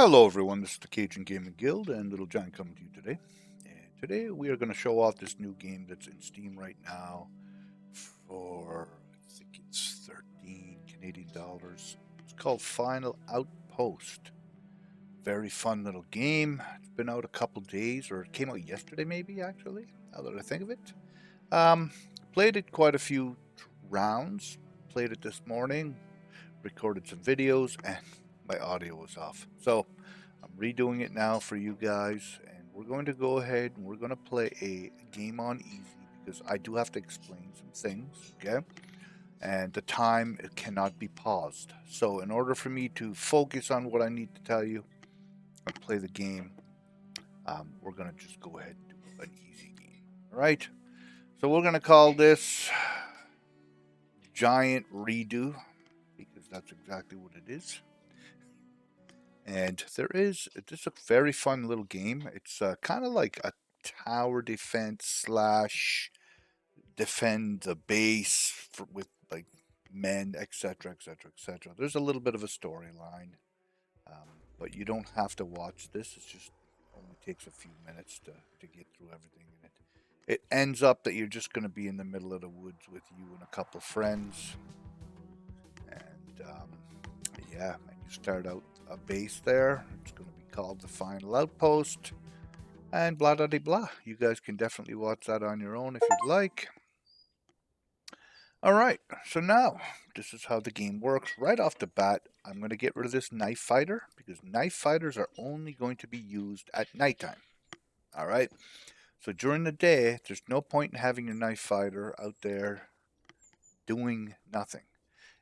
Hello everyone, this is the Cajun Gaming Guild and Little Giant coming to you today. And today we are going to show off this new game that's in Steam right now for, I think it's 13 Canadian dollars. It's called Final Outpost. Very fun little game. It's been out a couple days, or it came out yesterday maybe actually, now that I think of it. Um, Played it quite a few rounds, played it this morning, recorded some videos, and my audio was off. So I'm redoing it now for you guys, and we're going to go ahead and we're going to play a game on easy because I do have to explain some things, okay? And the time it cannot be paused. So in order for me to focus on what I need to tell you and play the game, we're going to just go ahead and do an easy game. All right? So we're going to call this Giant Redo because that's exactly what it is. And there is just a very fun little game. It's kind of like a tower defense slash defend the base with like men, etc., etc., etc. There's a little bit of a storyline, but you don't have to watch this. It just only takes a few minutes to get through everything in it. It ends up that you're just going to be in the middle of the woods with you and a couple of friends, and yeah, and you start out a base there. It's going to be called the Final Outpost, and blah blah blah. You guys can definitely watch that on your own if you'd like. All right, so now this is how the game works. Right off the bat, I'm going to get rid of this knife fighter because knife fighters are only going to be used at nighttime. All right, so during the day, there's no point in having your knife fighter out there doing nothing.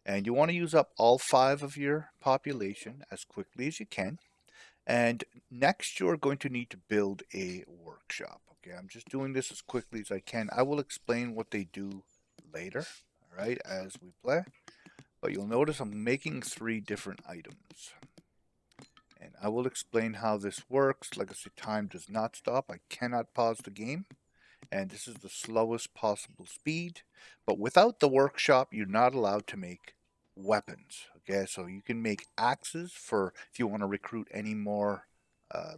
And you want to use up all 5 of your population as quickly as you can. And next, you're going to need to build a workshop. Okay, I'm just doing this as quickly as I can. I will explain what they do later, all right, as we play. But you'll notice I'm making 3 different items. And I will explain how this works. Like I said, time does not stop. I cannot pause the game. And this is the slowest possible speed. But without the workshop, you're not allowed to make weapons. Okay, so you can make axes for if you want to recruit any more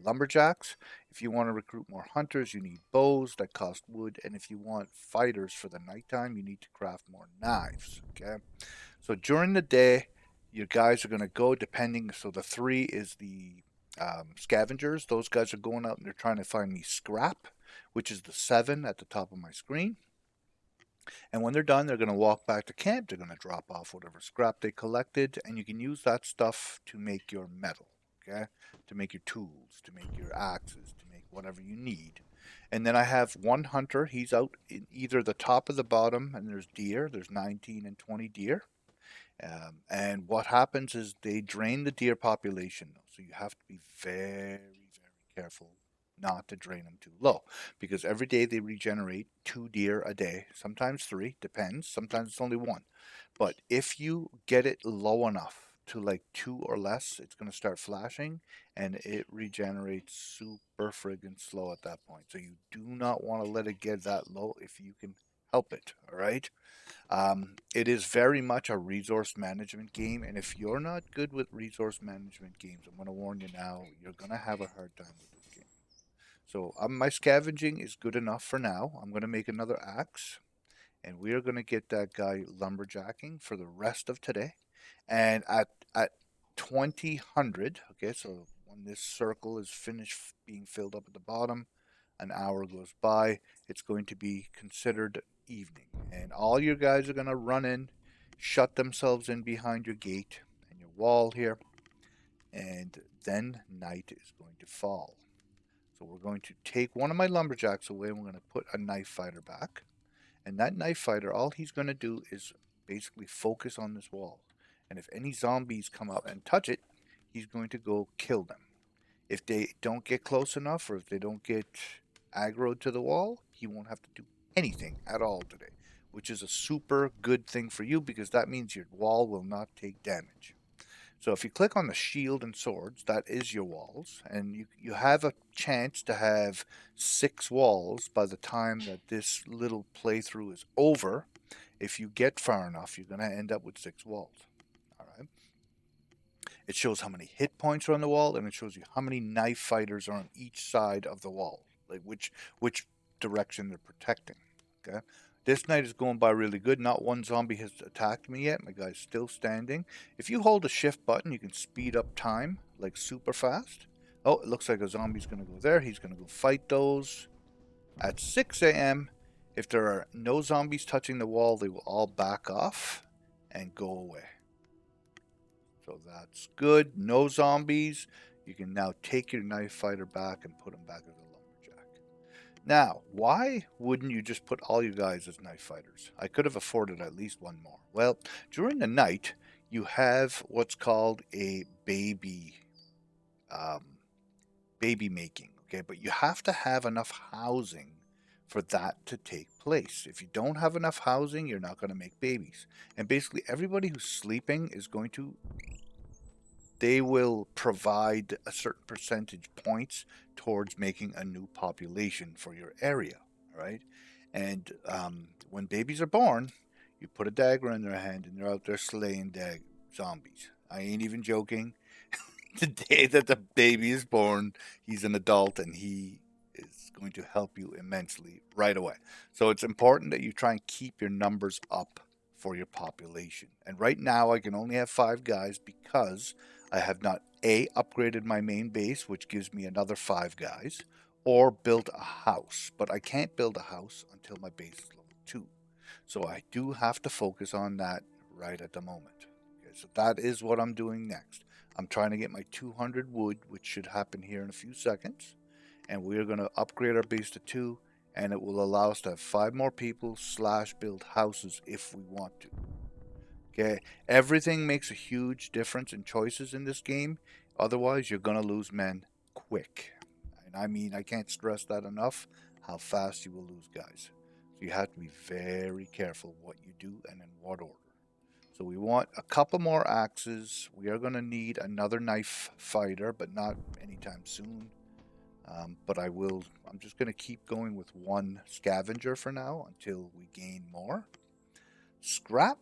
lumberjacks. If you want to recruit more hunters, you need bows that cost wood. And if you want fighters for the nighttime, you need to craft more knives. Okay, so during the day, your guys are going to go depending. So the 3 is the scavengers. Those guys are going out and they're trying to find me scrap, which is the 7 at the top of my screen. And when they're done, they're going to walk back to camp. They're going to drop off whatever scrap they collected, and you can use that stuff to make your metal, okay? To make your tools, to make your axes, to make whatever you need. And then I have one hunter. He's out in either the top or the bottom, and there's deer. There's 19 and 20 deer. And what happens is they drain the deer population, so you have to be very, very careful not to drain them too low because every day they regenerate 2 deer a day, sometimes 3, depends. Sometimes it's only 1. But if you get it low enough to like 2 or less, it's going to start flashing and it regenerates super friggin' slow at that point. So you do not want to let it get that low if you can help it. All right. It is very much a resource management game, and if you're not good with resource management games, I'm going to warn you now, you're going to have a hard time with this game. So my scavenging is good enough for now. I'm going to make another axe, and we are going to get that guy lumberjacking for the rest of today. And at 2000, okay, so when this circle is finished being filled up at the bottom, an hour goes by, it's going to be considered evening. And all your guys are going to run in, shut themselves in behind your gate and your wall here, and then night is going to fall. So we're going to take one of my lumberjacks away and we're going to put a knife fighter back. And that knife fighter, all he's going to do is basically focus on this wall. And if any zombies come up and touch it, he's going to go kill them. If they don't get close enough or if they don't get aggroed to the wall, he won't have to do anything at all today, which is a super good thing for you because that means your wall will not take damage. So if you click on the shield and swords, that is your walls, and you have a chance to have 6 walls by the time that this little playthrough is over. If you get far enough, you're going to end up with 6 walls. All right. It shows how many hit points are on the wall, and it shows you how many knife fighters are on each side of the wall, like which direction they're protecting. Okay. This night is going by really good. Not one zombie has attacked me yet. My guy's still standing. If you hold the shift button, you can speed up time like super fast. Oh, it looks like a zombie's going to go there. He's going to go fight those. At 6 a.m., if there are no zombies touching the wall, they will all back off and go away. So that's good. No zombies. You can now take your knife fighter back and put him back as a lumberjack. Now, why wouldn't you just put all you guys as knife fighters? I could have afforded at least one more. Well, during the night, you have what's called a um, baby making. Okay, but you have to have enough housing for that to take place. If you don't have enough housing, you're not going to make babies. And basically, everybody who's sleeping is going to they will provide a certain percentage points towards making a new population for your area, right? And when babies are born, you put a dagger in their hand and they're out there slaying zombies. I ain't even joking. The day that the baby is born, he's an adult and he is going to help you immensely right away. So it's important that you try and keep your numbers up for your population. And right now, I can only have 5 guys because I have not A, upgraded my main base, which gives me another 5 guys, or built a house. But I can't build a house until my base is level 2. So I do have to focus on that right at the moment. Okay, so that is what I'm doing next. I'm trying to get my 200 wood, which should happen here in a few seconds. And we're going to upgrade our base to 2, and it will allow us to have 5 more people / build houses if we want to. Okay, everything makes a huge difference in choices in this game. Otherwise, you're going to lose men quick. And I mean, I can't stress that enough, how fast you will lose guys. So you have to be very careful what you do and in what order. So we want a couple more axes. We are going to need another knife fighter, but not anytime soon. But I'm just going to keep going with one scavenger for now until we gain more. Scrap.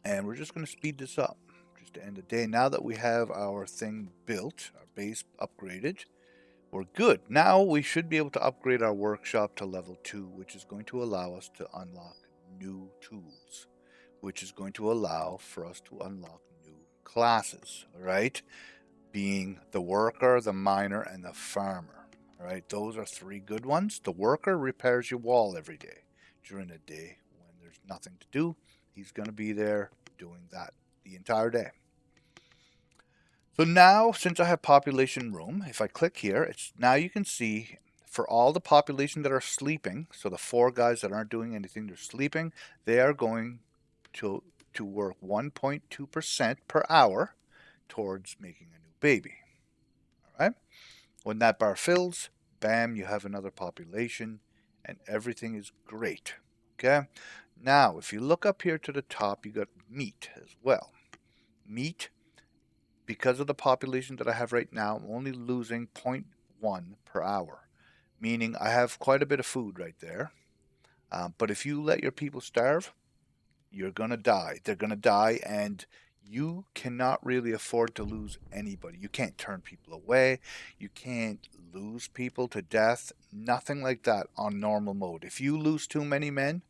And we're just going to speed this up just to end the day. Now that we have our thing built, our base upgraded, we're good. Now we should be able to upgrade our workshop to level 2, which is going to allow us to unlock new tools, which is going to allow for us to unlock new classes, all right? Being the worker, the miner, and the farmer. All right, those are 3 good ones. The worker repairs your wall every day. During the day when there's nothing to do, he's going to be there doing that the entire day. So now, since I have population room, if I click here, it's now you can see for all the population that are sleeping, so the 4 guys that aren't doing anything, they're sleeping, they are going to work 1.2% per hour towards making a new baby. All right? When that bar fills, bam, you have another population and everything is great. Okay? Now, if you look up here to the top, you got meat as well. Meat, because of the population that I have right now, I'm only losing 0.1 per hour, meaning I have quite a bit of food right there. But if you let your people starve, you're going to die. They're going to die, and you cannot really afford to lose anybody. You can't turn people away. You can't lose people to death. Nothing like that on normal mode. If you lose too many men,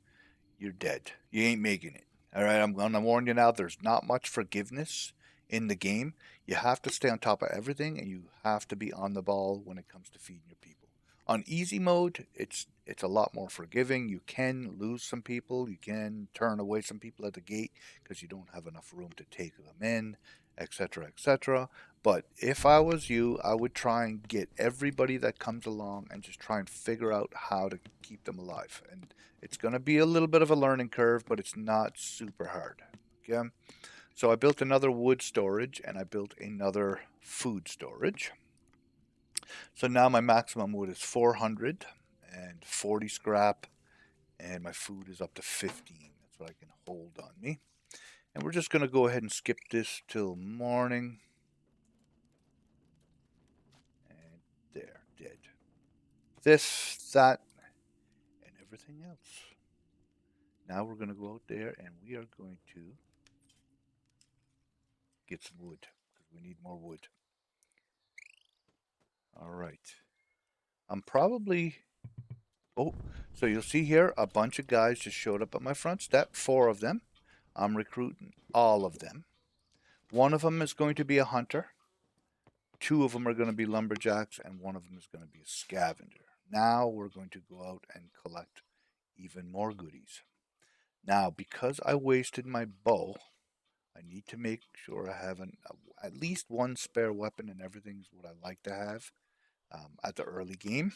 you're dead. You ain't making it. All right, I'm going to warn you now, there's not much forgiveness in the game. You have to stay on top of everything, and you have to be on the ball when it comes to feeding your people. On easy mode, it's a lot more forgiving. You can lose some people. You can turn away some people at the gate because you don't have enough room to take them in, etc., etc. But if I was you, I would try and get everybody that comes along and just try and figure out how to keep them alive. And it's going to be a little bit of a learning curve, but it's not super hard. Okay? So I built another wood storage and I built another food storage. So now my maximum wood is 440 scrap, and my food is up to 15. That's what I can hold on me. And we're just going to go ahead and skip this till morning. And there, dead. This, that, and everything else. Now we're going to go out there and we are going to get some wood. we need more wood. All right. I'm probably. Oh, so you'll see here a bunch of guys just showed up at my front step, 4 of them. I'm recruiting all of them. One of them is going to be a hunter. 2 of them are going to be lumberjacks, and 1 of them is going to be a scavenger. Now we're going to go out and collect even more goodies. Now, because I wasted my bow, I need to make sure I have at least 1 spare weapon, and everything's what I like to have at the early game.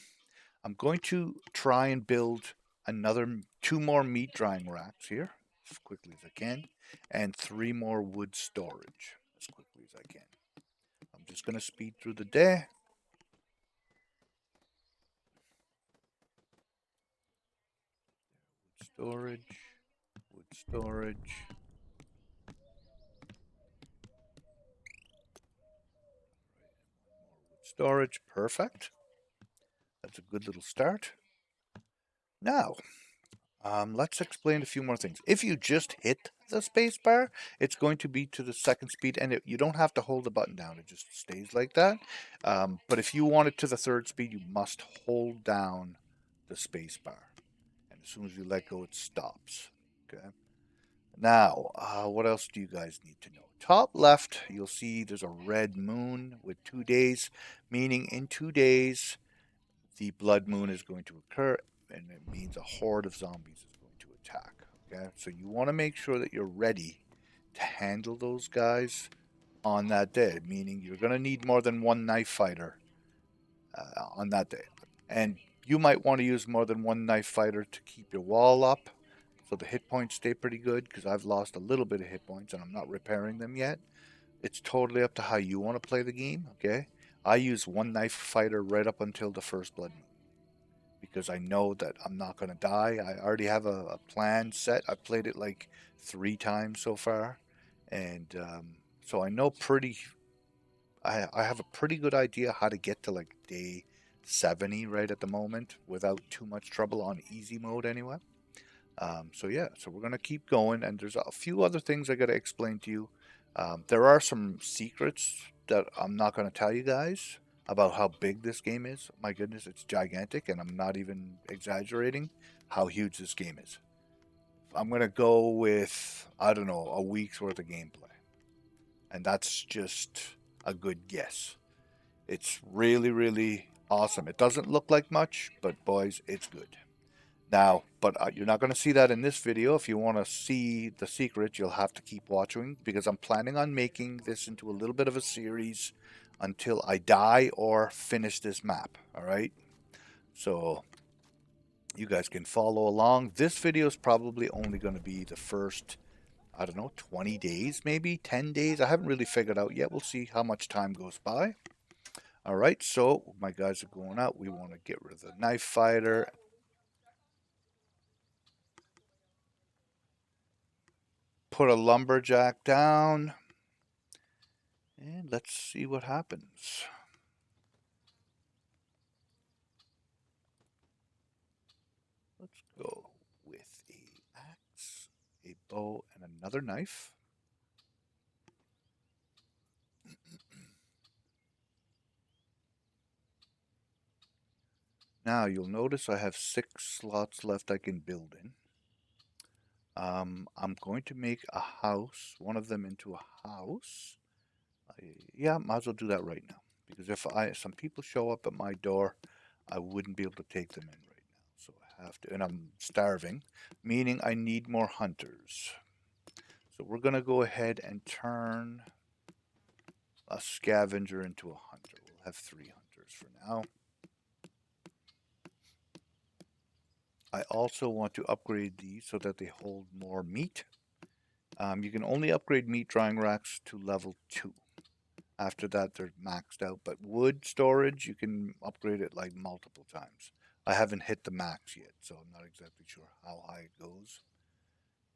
I'm going to try and build another 2 more meat drying racks here as quickly as I can, and 3 more wood storage as quickly as I can. I'm just going to speed through the day. Storage, wood storage. Storage, perfect. That's a good little start. Now, let's explain a few more things. If you just hit the space bar, it's going to be to the second speed, and you don't have to hold the button down. It just stays like that. But if you want it to the third speed, you must hold down the space bar. And as soon as you let go, it stops. Okay. Now, what else do you guys need to know? Top left, you'll see there's a red moon with 2 days, meaning in 2 days, the blood moon is going to occur, and it means a horde of zombies is going to attack. Okay, so you want to make sure that you're ready to handle those guys on that day, meaning you're going to need more than 1 knife fighter on that day. And you might want to use more than 1 knife fighter to keep your wall up so the hit points stay pretty good, because I've lost a little bit of hit points and I'm not repairing them yet. It's totally up to how you want to play the game, okay? I use 1 knife fighter right up until the first blood moon because I know that I'm not going to die. I already have a plan set. I've played it like 3 times so far. And so I know I have a pretty good idea how to get to like day 70 right at the moment without too much trouble on easy mode anyway. So yeah, so we're gonna keep going, and there's a few other things I gotta explain to you. There are some secrets that I'm not gonna tell you guys about how big this game is. My goodness, it's gigantic, and I'm not even exaggerating how huge this game is. I'm gonna go with, I don't know, a week's worth of gameplay, and that's just a good guess. It's really, really awesome. It doesn't look like much, but boys, it's good. Now, but you're not going to see that in this video. If you want to see the secret, you'll have to keep watching, because I'm planning on making this into a little bit of a series until I die or finish this map. All right. So you guys can follow along. This video is probably only going to be the first, I don't know, 20 days, maybe 10 days. I haven't really figured out yet. We'll see how much time goes by. All right. So my guys are going out. We want to get rid of the knife fighter. Put a lumberjack down. And let's see what happens. Let's go with a axe, a bow, and another knife. Now you'll notice I have 6 slots left I can build in. I'm going to make a house, one of them into a house. Yeah, might as well do that right now, because if some people show up at my door, I wouldn't be able to take them in right now. So I have to, and I'm starving, meaning I need more hunters. So we're going to go ahead and turn a scavenger into a hunter. We'll have 3 hunters for now. I also want to upgrade these so that they hold more meat. You can only upgrade meat drying racks to level 2. After that, they're maxed out. But wood storage, you can upgrade it like multiple times. I haven't hit the max yet, so I'm not exactly sure how high it goes.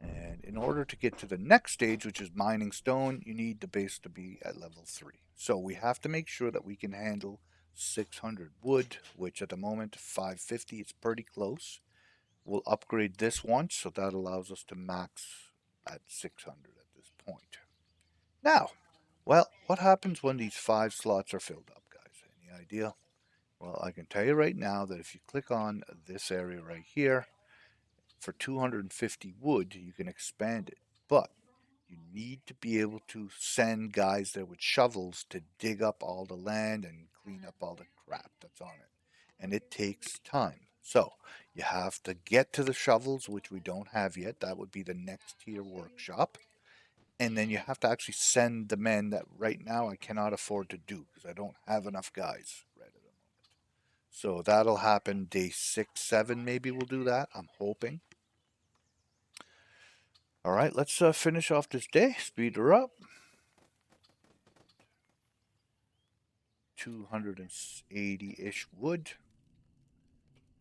And in order to get to the next stage, which is mining stone, you need the base to be at level 3. So we have to make sure that we can handle 600 wood, which at the moment 550 is pretty close. We'll upgrade this once, so that allows us to max at 600 at this point. Now, Well, what happens when these 5 slots are filled up, guys? Any idea? Well, I can tell you right now that if you click on this area right here, for 250 wood, you can expand it. But you need to be able to send guys there with shovels to dig up all the land and clean up all the crap that's on it. And it takes time. So you have to get to the shovels, which we don't have yet. That would be the next tier workshop. And then you have to actually send the men that right now I cannot afford to do because I don't have enough guys right at the moment. So that'll happen day 6, 7, maybe we'll do that. I'm hoping. All right, let's finish off this day. Speed her up. 280-ish wood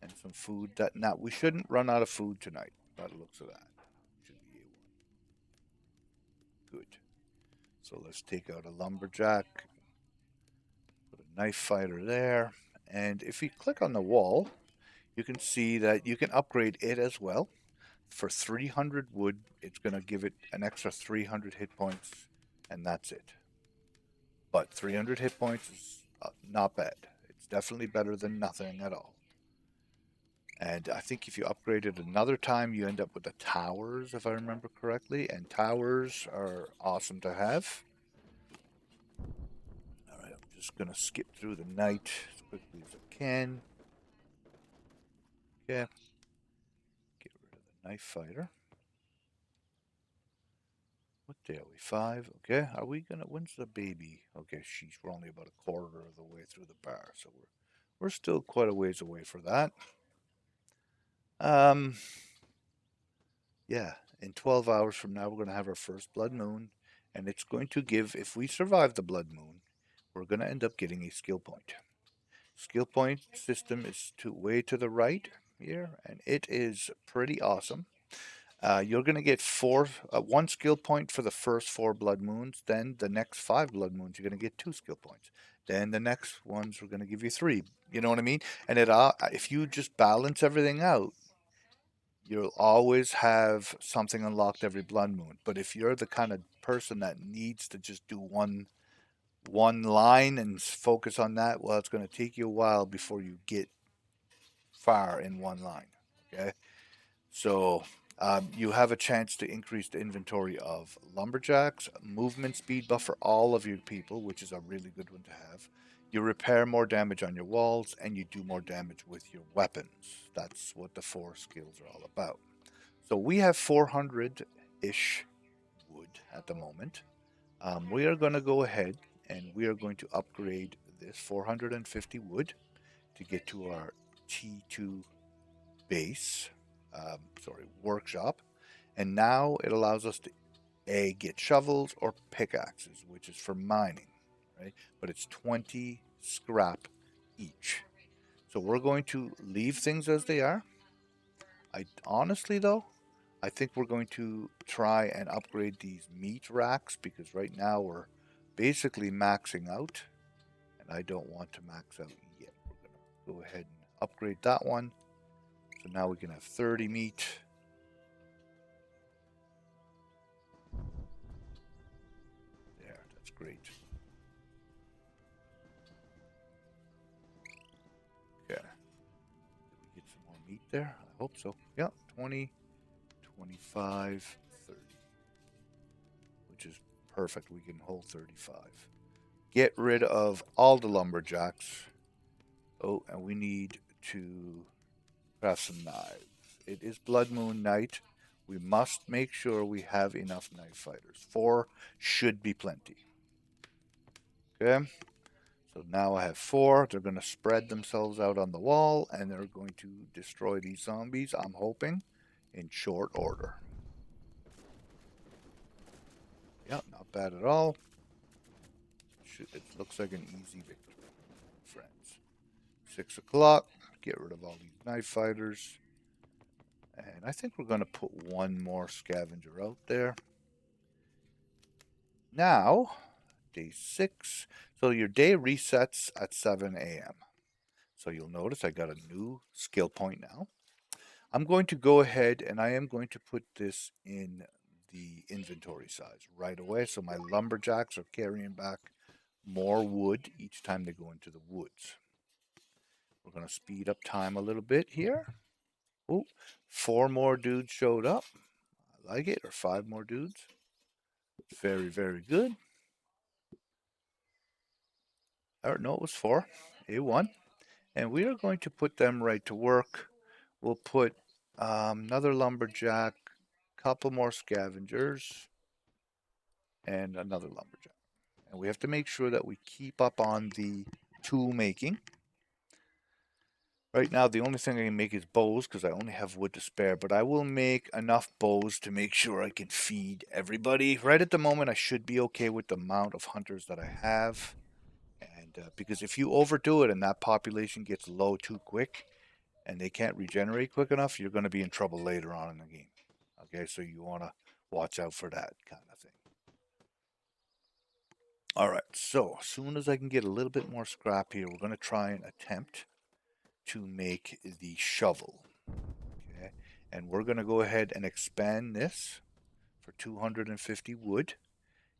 and some food. That now we shouldn't run out of food tonight. By the looks of that, should be A1. Good. So let's take out a lumberjack. Put a knife fighter there, and if you click on the wall, you can see that you can upgrade it as well. For 300 wood, it's going to give it an extra 300 hit points, and that's it. But 300 hit points is not bad. It's definitely better than nothing at all. And I think if you upgrade it another time, you end up with the towers, if I remember correctly. And towers are awesome to have. All right, I'm just going to skip through the night as quickly as I can. Okay. Get rid of the knife fighter. What day are we? 5. Okay. Are we gonna? When's the baby? Okay, we're only about a quarter of the way through the bar, so we're still quite a ways away for that. Um. Yeah. In 12 hours from now, we're gonna have our first blood moon, and it's going to give. If we survive the blood moon, we're gonna end up getting a skill point. Skill point system is way to the right here, and it is pretty awesome. You're going to get one skill point for the first 4 blood moons. Then the next 5 blood moons, you're going to get 2 skill points. Then the next ones are going to give you 3. You know what I mean? And if you just balance everything out, you'll always have something unlocked every blood moon. But if you're the kind of person that needs to just do one line and focus on that, well, it's going to take you a while before you get far in one line. Okay. So you have a chance to increase the inventory of lumberjacks, movement speed buff for all of your people, which is a really good one to have. You repair more damage on your walls, and you do more damage with your weapons. That's what the 4 skills are all about. So we have 400-ish wood at the moment. We are going to go ahead and we are going to upgrade this 450 wood to get to our T2 base, workshop, and now it allows us to get shovels or pickaxes, which is for mining, right? But it's 20 scrap each. So we're going to leave things as they are. I honestly though, I think we're going to try and upgrade these meat racks because right now we're basically maxing out, and I don't want to max out yet. We're gonna go ahead and upgrade that one. So now we can have 30 meat. There, that's great. Okay. Did we get some more meat there? I hope so. Yeah, 20, 25, 30. Which is perfect. We can hold 35. Get rid of all the lumberjacks. Oh, and we need to craft some knives. It is Blood Moon night. We must make sure we have enough knife fighters. 4 should be plenty. Okay. So now I have 4. They're going to spread themselves out on the wall, and they're going to destroy these zombies, I'm hoping, in short order. Yeah, not bad at all. It looks like an easy victory, friends. 6 o'clock. Get rid of all these knife fighters. And I think we're going to put one more scavenger out there. Now, day 6. So your day resets at 7 a.m. So you'll notice I got a new skill point now. I'm going to go ahead and I am going to put this in the inventory size right away. So my lumberjacks are carrying back more wood each time they go into the woods. We're going to speed up time a little bit here. Oh, 4 more dudes showed up. I like it. Or 5 more dudes. Very, very good. Or no, it was 4. A1. And we are going to put them right to work. We'll put another lumberjack, couple more scavengers, and another lumberjack. And we have to make sure that we keep up on the tool making. Right now, the only thing I can make is bows because I only have wood to spare, but I will make enough bows to make sure I can feed everybody. Right at the moment, I should be okay with the amount of hunters that I have. And because if you overdo it and that population gets low too quick and they can't regenerate quick enough, you're going to be in trouble later on in the game. Okay, so you want to watch out for that kind of thing. All right, so as soon as I can get a little bit more scrap here, we're going to try and attempt to make the shovel. Okay, and we're going to go ahead and expand this for 250 wood.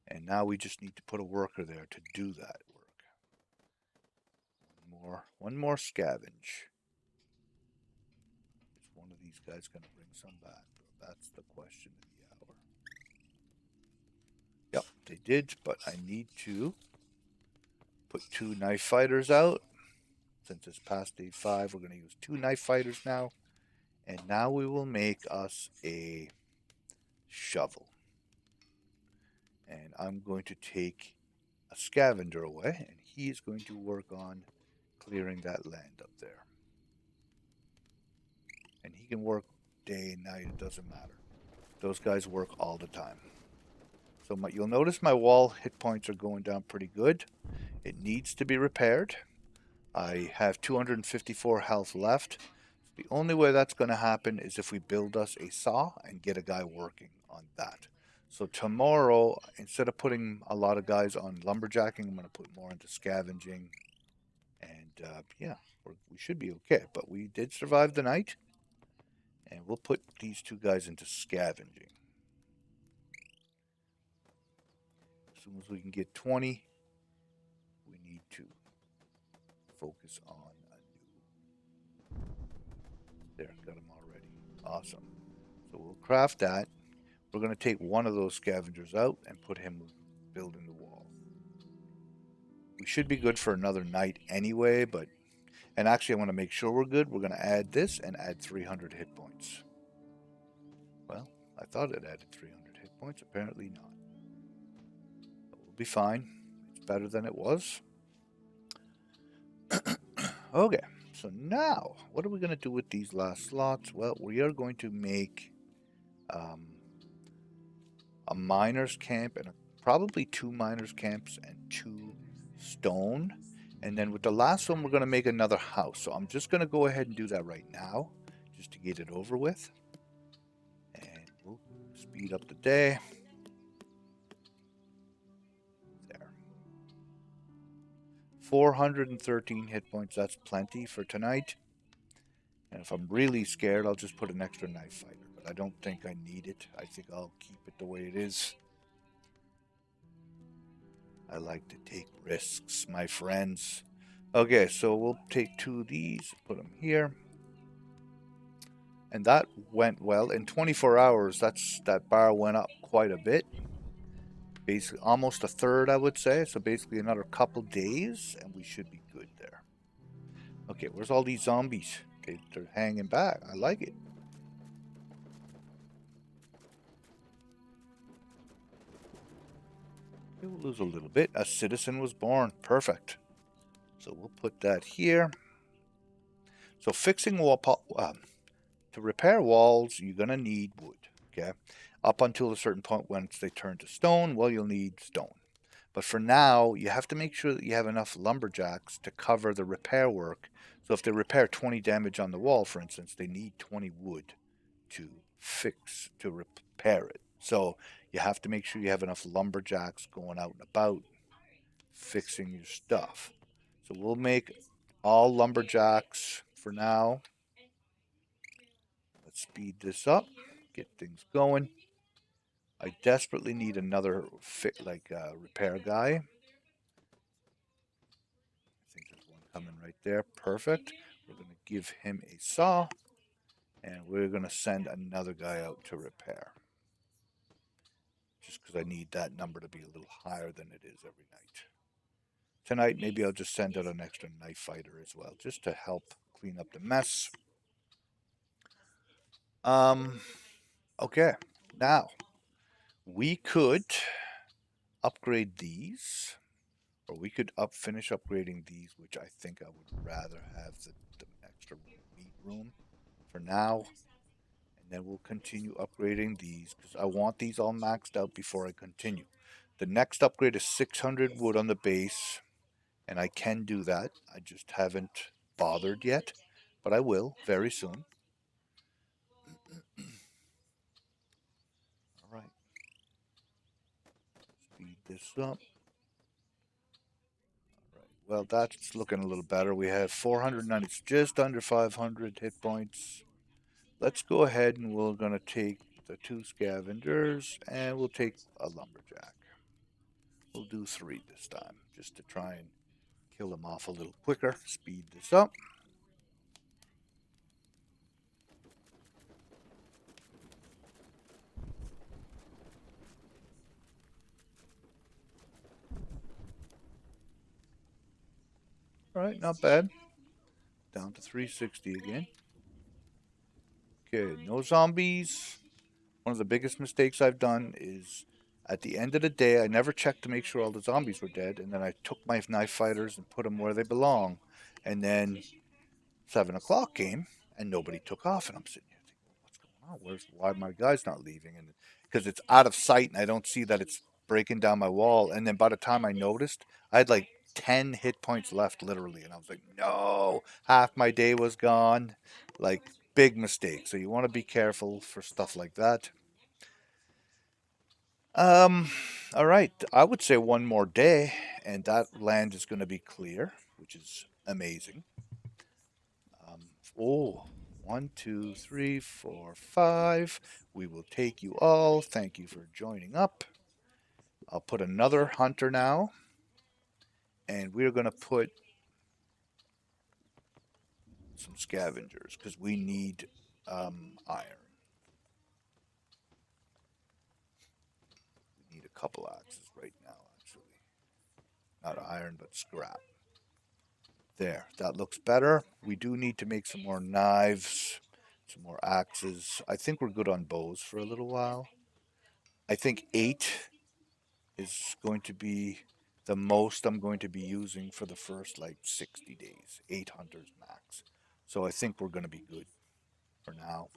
And now we just need to put a worker there to do that work. One more scavenge. Is one of these guys going to bring some back? That's the question of the hour. Yep, they did, but I need to put 2 knife fighters out. Since it's past day 5, we're going to use 2 knife fighters now. And now we will make us a shovel. And I'm going to take a scavenger away, and he is going to work on clearing that land up there. And he can work day and night, it doesn't matter. Those guys work all the time. So you'll notice my wall hit points are going down pretty good. It needs to be repaired. I have 254 health left. The only way that's going to happen is if we build us a saw and get a guy working on that. So tomorrow, instead of putting a lot of guys on lumberjacking, I'm going to put more into scavenging. And yeah, we should be okay. But we did survive the night. And we'll put these 2 guys into scavenging. As soon as we can get 20, we need to focus on a new. There, got them already. Awesome. So we'll craft that. We're going to take one of those scavengers out and put him building the wall. We should be good for another night anyway, but... And actually, I want to make sure we're good. We're going to add this and add 300 hit points. Well, I thought it added 300 hit points. Apparently not. But we'll be fine. It's better than it was. Okay, so now, what are we going to do with these last slots? Well, we are going to make a miner's camp and probably 2 miner's camps and 2 stone. And then with the last one, we're going to make another house. So I'm just going to go ahead and do that right now, just to get it over with. And we'll speed up the day. There. 413 hit points. That's plenty for tonight. And if I'm really scared, I'll just put an extra knife fighter. But I don't think I need it. I think I'll keep it the way it is. I like to take risks, my friends. Okay, so we'll take 2 of these, put them here. And that went well. In 24 hours, that bar went up quite a bit. Basically, almost a third, I would say. So basically another couple days, and we should be good there. Okay, where's all these zombies? They're hanging back. I like it. We'll lose a little bit. A citizen was born. Perfect. So we'll put that here. So fixing wall... to repair walls, you're going to need wood. Okay? Up until a certain point, once they turn to stone, well, you'll need stone. But for now, you have to make sure that you have enough lumberjacks to cover the repair work. So if they repair 20 damage on the wall, for instance, they need 20 wood to repair it. So you have to make sure you have enough lumberjacks going out and about fixing your stuff. So we'll make all lumberjacks for now. Let's speed this up, get things going. I desperately need another repair guy. I think there's one coming right there. Perfect. We're going to give him a saw, and we're going to send another guy out to repair. Just because I need that number to be a little higher than it is every night. Tonight, maybe I'll just send out an extra knife fighter as well, just to help clean up the mess. Okay, now we could upgrade these, or we could finish upgrading these, which I think I would rather have the extra meat room for now, and then we'll continue upgrading these because I want these all maxed out before I continue. The next upgrade is 600 wood on the base, and I can do that. I just haven't bothered yet, but I will very soon. All right, speed this up. All right, well, that's looking a little better. We have 490, it's just under 500 hit points. Let's go ahead and we're going to take the 2 scavengers and we'll take a lumberjack. We'll do 3 this time just to try and kill them off a little quicker. Speed this up. All right, not bad. Down to 360 again. Okay, no zombies. One of the biggest mistakes I've done is at the end of the day, I never checked to make sure all the zombies were dead, and then I took my knife fighters and put them where they belong. And then 7 o'clock came, and nobody took off, and I'm sitting here thinking, what's going on? Why my guy's not leaving? And because it's out of sight, and I don't see that it's breaking down my wall. And then by the time I noticed, I had like 10 hit points left, literally, and I was like, no, half my day was gone. Like, big mistake. So you want to be careful for stuff like that. Um, all right. I would say one more day, and that land is going to be clear, which is amazing. Um, oh, 1, 2, 3, 4, 5. We will take you all. Thank you for joining up. I'll put another hunter now, and we're going to put some scavengers because we need iron. We need a couple axes right now, actually. Not iron, but scrap. There, that looks better. We do need to make some more knives, some more axes. I think we're good on bows for a little while. I think 8 is going to be the most I'm going to be using for the first like 60 days. 8 hunters max. So I think we're going to be good for now.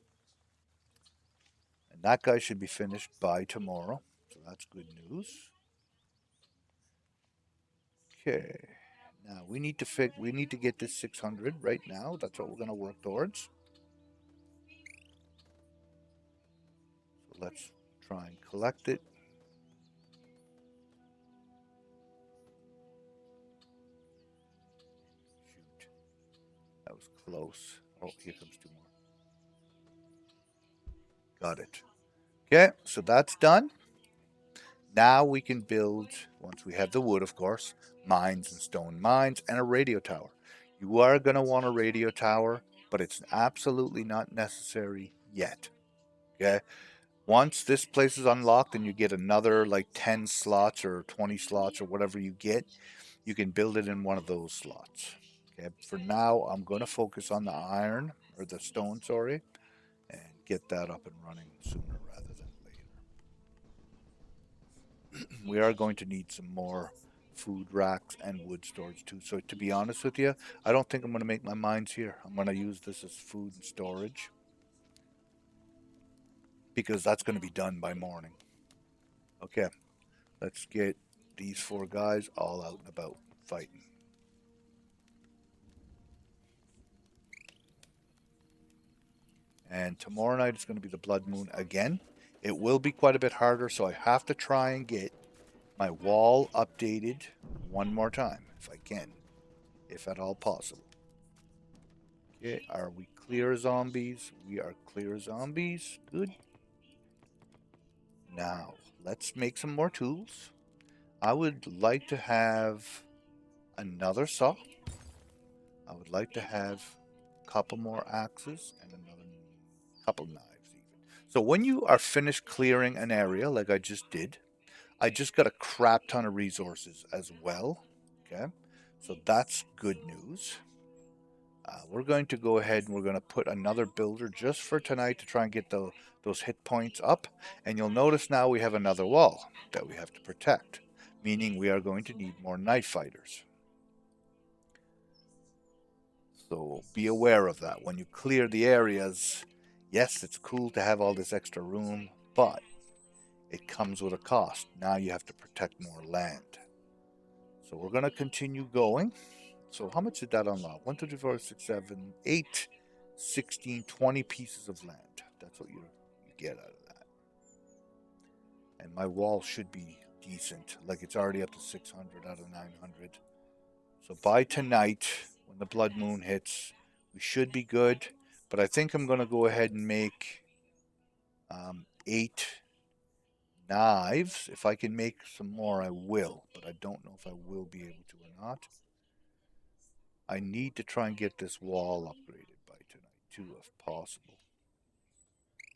And that guy should be finished by tomorrow. So that's good news. Okay. Now we need to get this 600 right now. That's what we're going to work towards. So let's try and collect it. Shoot. That was close. Oh, here comes 2 more. Got it. Okay, so that's done. Now we can build, once we have the wood, of course, mines and stone mines and a radio tower. You are going to want a radio tower, but it's absolutely not necessary yet. Okay? Once this place is unlocked and you get another like 10 slots or 20 slots or whatever you get, you can build it in one of those slots. Okay? For now, I'm going to focus on the iron, or the stone, sorry, and get that up and running sooner rather than later. We are going to need some more food racks and wood storage too. So to be honest with you, I don't think I'm going to make my mines here. I'm going to use this as food and storage because that's going to be done by morning. Okay, let's get these 4 guys all out and about fighting. And tomorrow night is going to be the blood moon again. It will be quite a bit harder, so I have to try and get my wall updated one more time if I can, if at all possible. Okay, are we clear zombies? We are clear zombies. Good. Now, let's make some more tools. I would like to have another saw. I would like to have a couple more axes and another couple knives even. So when you are finished clearing an area like I just did, I just got a crap ton of resources as well. Okay, so that's good news. We're going to go ahead and we're going to put another builder just for tonight to try and get those hit points up. And you'll notice now we have another wall that we have to protect, meaning we are going to need more knife fighters. So be aware of that. When you clear the areas, yes, it's cool to have all this extra room, but it comes with a cost. Now you have to protect more land. So we're going to continue going. So how much did that unlock? 1, 2, 3, 4, 6, 7, 8, 16, 20 pieces of land. That's what you get out of that. And my wall should be decent. Like it's already up to 600 out of 900. So by tonight, when the blood moon hits, we should be good. But I think I'm going to go ahead and make 8 knives. If I can make some more, I will. But I don't know if I will be able to or not. I need to try and get this wall upgraded by tonight, too, if possible.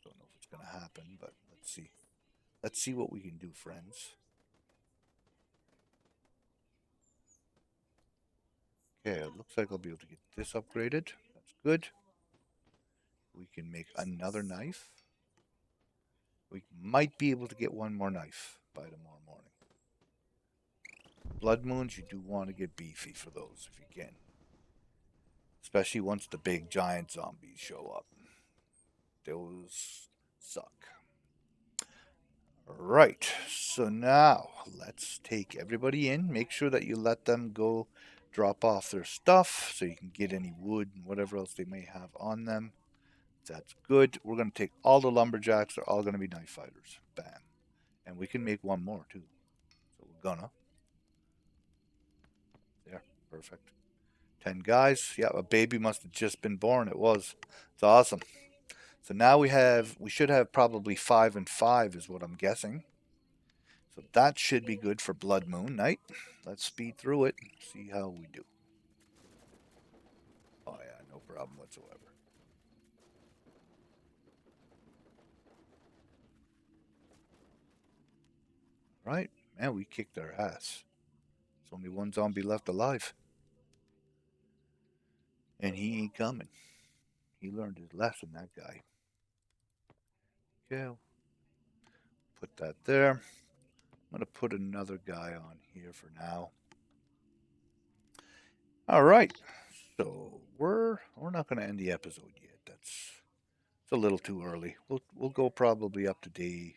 Don't know if it's going to happen, but let's see. Let's see what we can do, friends. Okay, it looks like I'll be able to get this upgraded. That's good. We can make another knife. We might be able to get one more knife by tomorrow morning. Blood moons, you do want to get beefy for those if you can. Especially once the big giant zombies show up. Those suck. Right, so now let's take everybody in. Make sure that you let them go drop off their stuff so you can get any wood and whatever else they may have on them. That's good. We're going to take all the lumberjacks. They're all going to be knife fighters. Bam. And we can make one more too. So we're gonna. There, perfect. 10 guys. Yeah, a baby must have just been born. It was. It's awesome. So now we should have probably 5 and 5 is what I'm guessing. So that should be good for Blood Moon Night. Let's speed through it, see how we do. Oh yeah, no problem whatsoever. Right? Man, we kicked their ass. There's only one zombie left alive. And he ain't coming. He learned his lesson, that guy. Okay, put that there. I'm going to put another guy on here for now. All right. So we're not going to end the episode yet. It's a little too early. We'll go probably up to day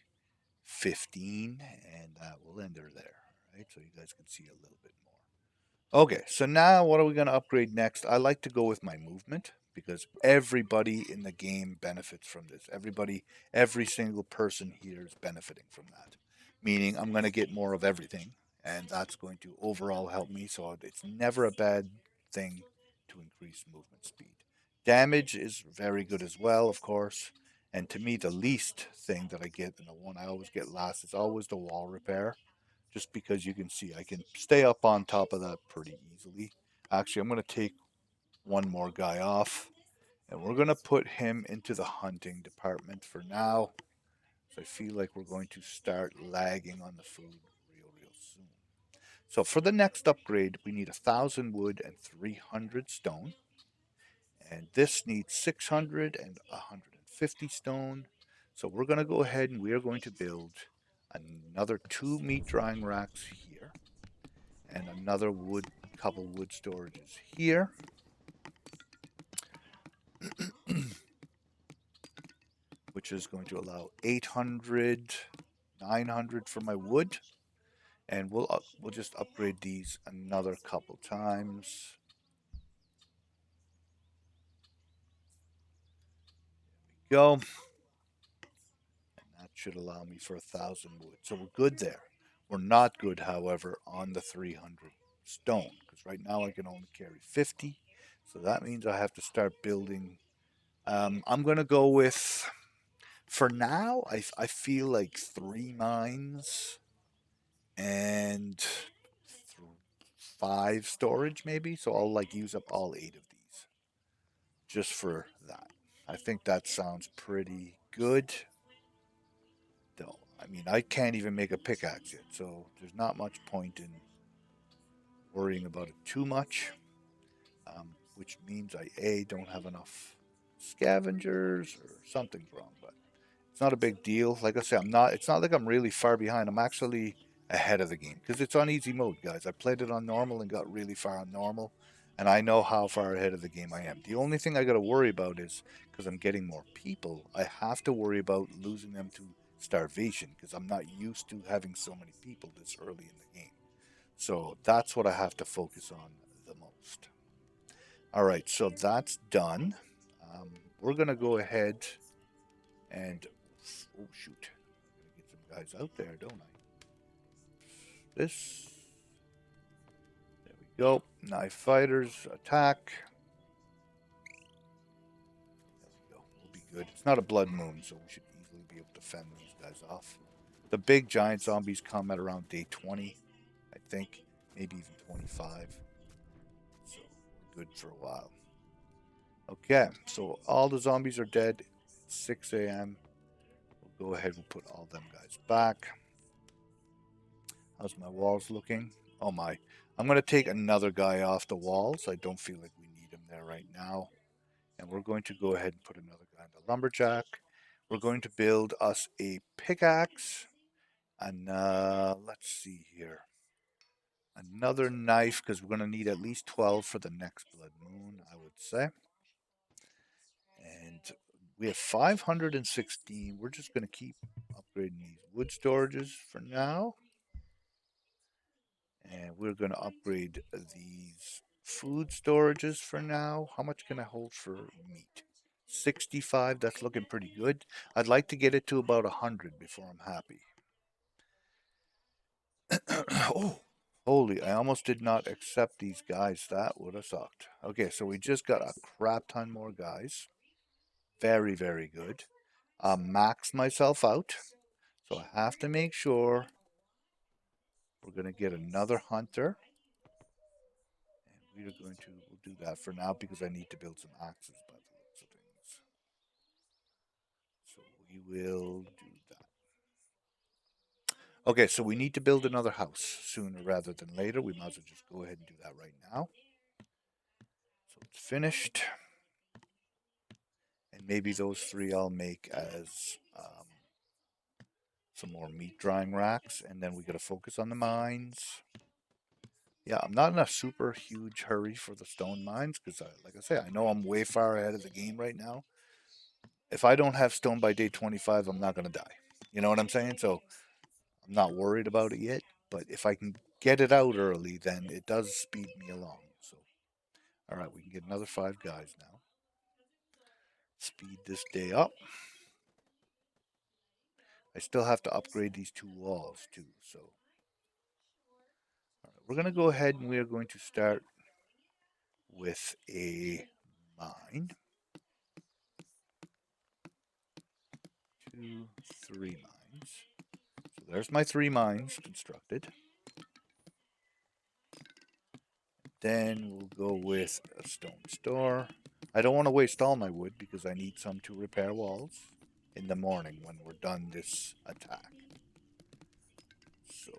15, and we'll end her there. All right, so you guys can see a little bit more. Okay, so now what are we going to upgrade next? I like to go with my movement because everybody in the game benefits from this. Every single person here is benefiting from that. Meaning I'm going to get more of everything, and that's going to overall help me. So it's never a bad thing to increase movement speed. Damage is very good as well, of course. And to me, the least thing that I get, and the one I always get last, is always the wall repair just because you can see I can stay up on top of that pretty easily. Actually, I'm going to take one more guy off and we're going to put him into the hunting department for now. So I feel like we're going to start lagging on the food real soon. So for the next upgrade, we need 1,000 wood and 300 stone. And this needs 600 and 150 stone. So we're going to go ahead and we are going to build another 2 meat drying racks here and another couple wood storages here. Which is going to allow 800, 900 for my wood. And we'll just upgrade these another couple times. There we go. And that should allow me for 1,000 wood. So we're good there. We're not good, however, on the 300 stone. Because right now I can only carry 50. So that means I have to start building. I'm going to go with For now, I feel like 3 mines and 5 storage maybe. So I'll like use up all 8 of these just for that. I think that sounds pretty good. Though, I mean, I can't even make a pickaxe yet, so there's not much point in worrying about it too much. Which means I don't have enough scavengers or something's wrong, but it's not a big deal. Like I said, I'm not. It's not like I'm really far behind. I'm actually ahead of the game because it's on easy mode, guys. I played it on normal and got really far on normal, and I know how far ahead of the game I am. The only thing I got to worry about is because I'm getting more people, I have to worry about losing them to starvation because I'm not used to having so many people this early in the game. So that's what I have to focus on the most. All right, so that's done. We're gonna go ahead and oh shoot, I'm gonna get some guys out there, don't I? This. There we go. Knife fighters attack. There we go. We'll be good. It's not a blood moon, so we should easily be able to fend these guys off. The big giant zombies come at around day 20, I think, maybe even 25. So we're good for a while. Okay, so all the zombies are dead. It's 6 a.m. We'll go ahead and put all them guys back. How's my walls looking? Oh my. I'm going to take another guy off the walls. I don't feel like we need him there right now. And we're going to go ahead and put another guy in the lumberjack. We're going to build us a pickaxe. And let's see here. Another knife, because we're going to need at least 12 for the next blood moon, I would say. And we have 516. We're just going to keep upgrading these wood storages for now. And we're going to upgrade these food storages for now. How much can I hold for meat? 65. That's looking pretty good. I'd like to get it to about 100 before I'm happy. Oh, holy. I almost did not accept these guys. That would have sucked. Okay, so we just got a crap ton more guys. Very, very good. Maxed myself out. So I have to make sure we're going to get another hunter. And we'll do that for now because I need to build some axes by the looks of things. So we will do that. Okay, so we need to build another house sooner rather than later. We might as well just go ahead and do that right now. So it's finished. And maybe those 3 I'll make as some more meat drying racks. And then we got to focus on the mines. Yeah, I'm not in a super huge hurry for the stone mines because, like I say, I know I'm way far ahead of the game right now. If I don't have stone by day 25, I'm not going to die. You know what I'm saying? So I'm not worried about it yet. But if I can get it out early, then it does speed me along. So, all right, we can get another 5 guys now. Speed this day up. I still have to upgrade these 2 walls too. So, all right, we're going to go ahead and we are going to start with a mine. 2, 3 mines. So there's my 3 mines constructed. Then we'll go with a stone store. I don't want to waste all my wood because I need some to repair walls in the morning when we're done this attack. So,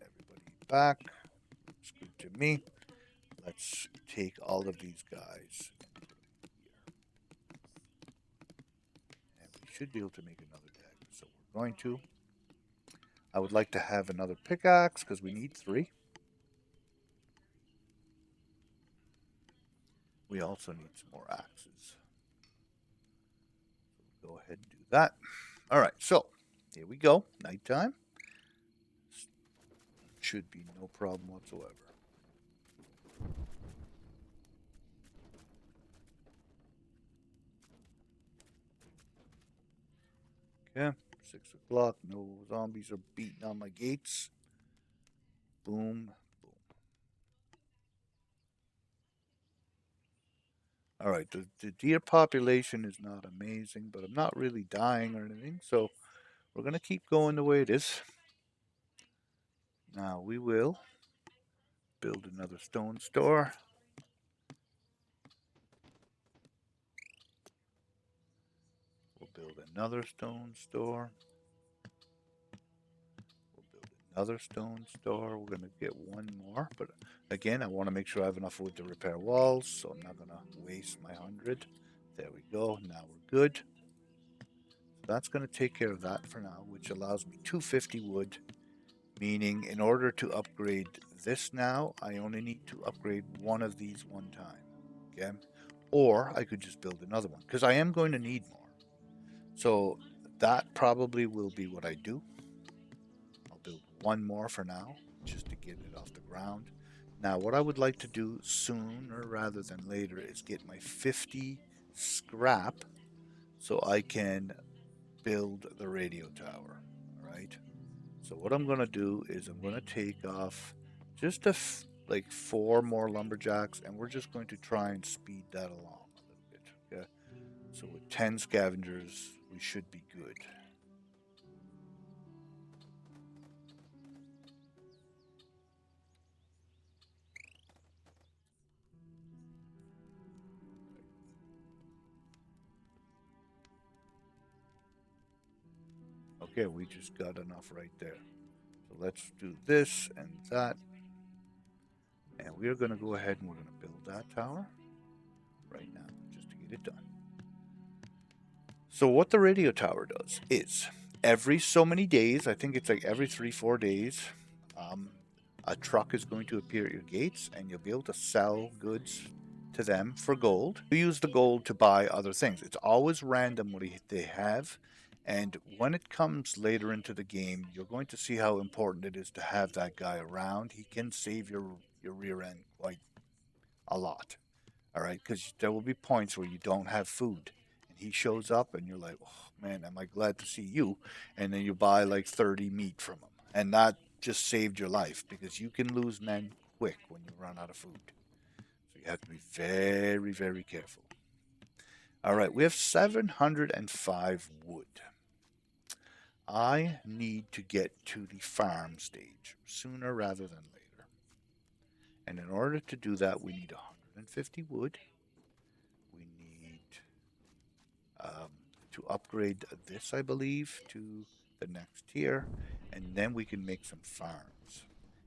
everybody back. It's good to me. Let's take all of these guys and put them here. And we should be able to make another dagger. So we're going to. I would like to have another pickaxe because we need 3. We also need some more axes. So we'll go ahead and do that. All right, so here we go. Nighttime. Should be no problem whatsoever. Okay, 6 o'clock. No zombies are beating on my gates. Boom, boom. All right, the deer population is not amazing, but I'm not really dying or anything, so we're going to keep going the way it is. Now we will build another stone store. We'll build another stone store. We'll build another stone store. We're going to get one more, but again, I want to make sure I have enough wood to repair walls, so I'm not going to waste my 100. There we go. Now we're good. So that's going to take care of that for now, which allows me 250 wood, meaning in order to upgrade this now, I only need to upgrade one of these one time. Okay? Or I could just build another one, because I am going to need more. So that probably will be what I do. I'll build one more for now, just to get it off the ground. Now, what I would like to do sooner rather than later is get my 50 scrap so I can build the radio tower. All right. So what I'm going to do is I'm going to take off just like 4 more lumberjacks, and we're just going to try and speed that along a little bit. Okay. So with 10 scavengers, we should be good. Okay, we just got enough right there. So let's do this and that. And we're going to go ahead and we're going to build that tower right now just to get it done. So what the radio tower does is every so many days, I think it's like every 3-4 days, um, a truck is going to appear at your gates, and you'll be able to sell goods to them for gold. You use the gold to buy other things. It's always random what they have, and when it comes later into the game, you're going to see how important it is to have that guy around. He can save your rear end quite a lot. All right, because there will be points where you don't have food, and he shows up, and you're like, "Oh man, am I glad to see you?" And then you buy like 30 meat from him, and that just saved your life because you can lose men quick when you run out of food. So you have to be very, very careful. All right, we have 705 wood. I need to get to the farm stage sooner rather than later. And in order to do that, we need 150 wood. We need um, to upgrade this, I believe, to the next tier, and then we can make some farms.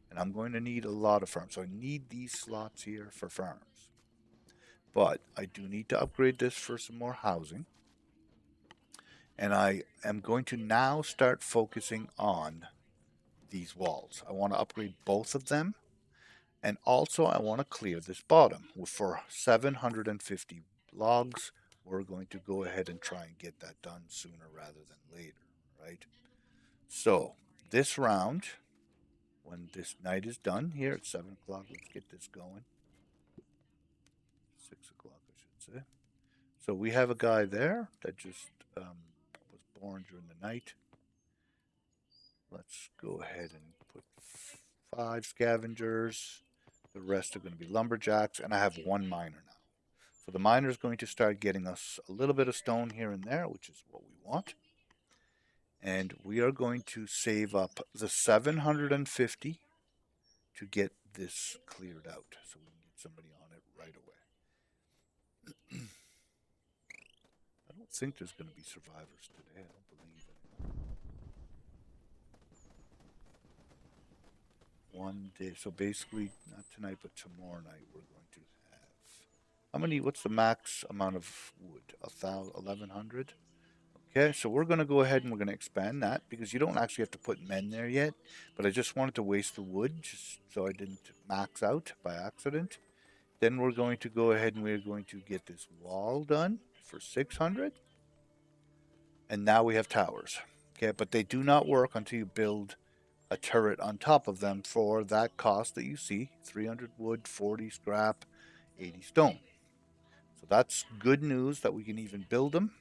And I'm going to need a lot of farms, so I need these slots here for farms. But I do need to upgrade this for some more housing. And I am going to now start focusing on these walls. I want to upgrade both of them. And also, I want to clear this bottom. For 750 logs, we're going to go ahead and try and get that done sooner rather than later, right? So, this round, when this night is done here at 7 o'clock, let's get this going. 6 o'clock, I should say. So, we have a guy there that just was born during the night. Let's go ahead and put 5 scavengers. The rest are going to be lumberjacks, and I have 1 miner now. So the miner is going to start getting us a little bit of stone here and there, which is what we want. And we are going to save up the 750 to get this cleared out so we can get somebody on it right away. I don't think there's going to be survivors today. I don't believe it. One day. So basically, not tonight, but tomorrow night, we're going to have. How many? What's the max amount of wood? 1,100? Okay, so we're going to go ahead and we're going to expand that because you don't actually have to put men there yet. But I just wanted to waste the wood just so I didn't max out by accident. Then we're going to go ahead and we're going to get this wall done for 600. And now we have towers. Okay, but they do not work until you build a turret on top of them for that cost that you see 300 wood, 40 scrap, 80 stone. So that's good news that we can even build them,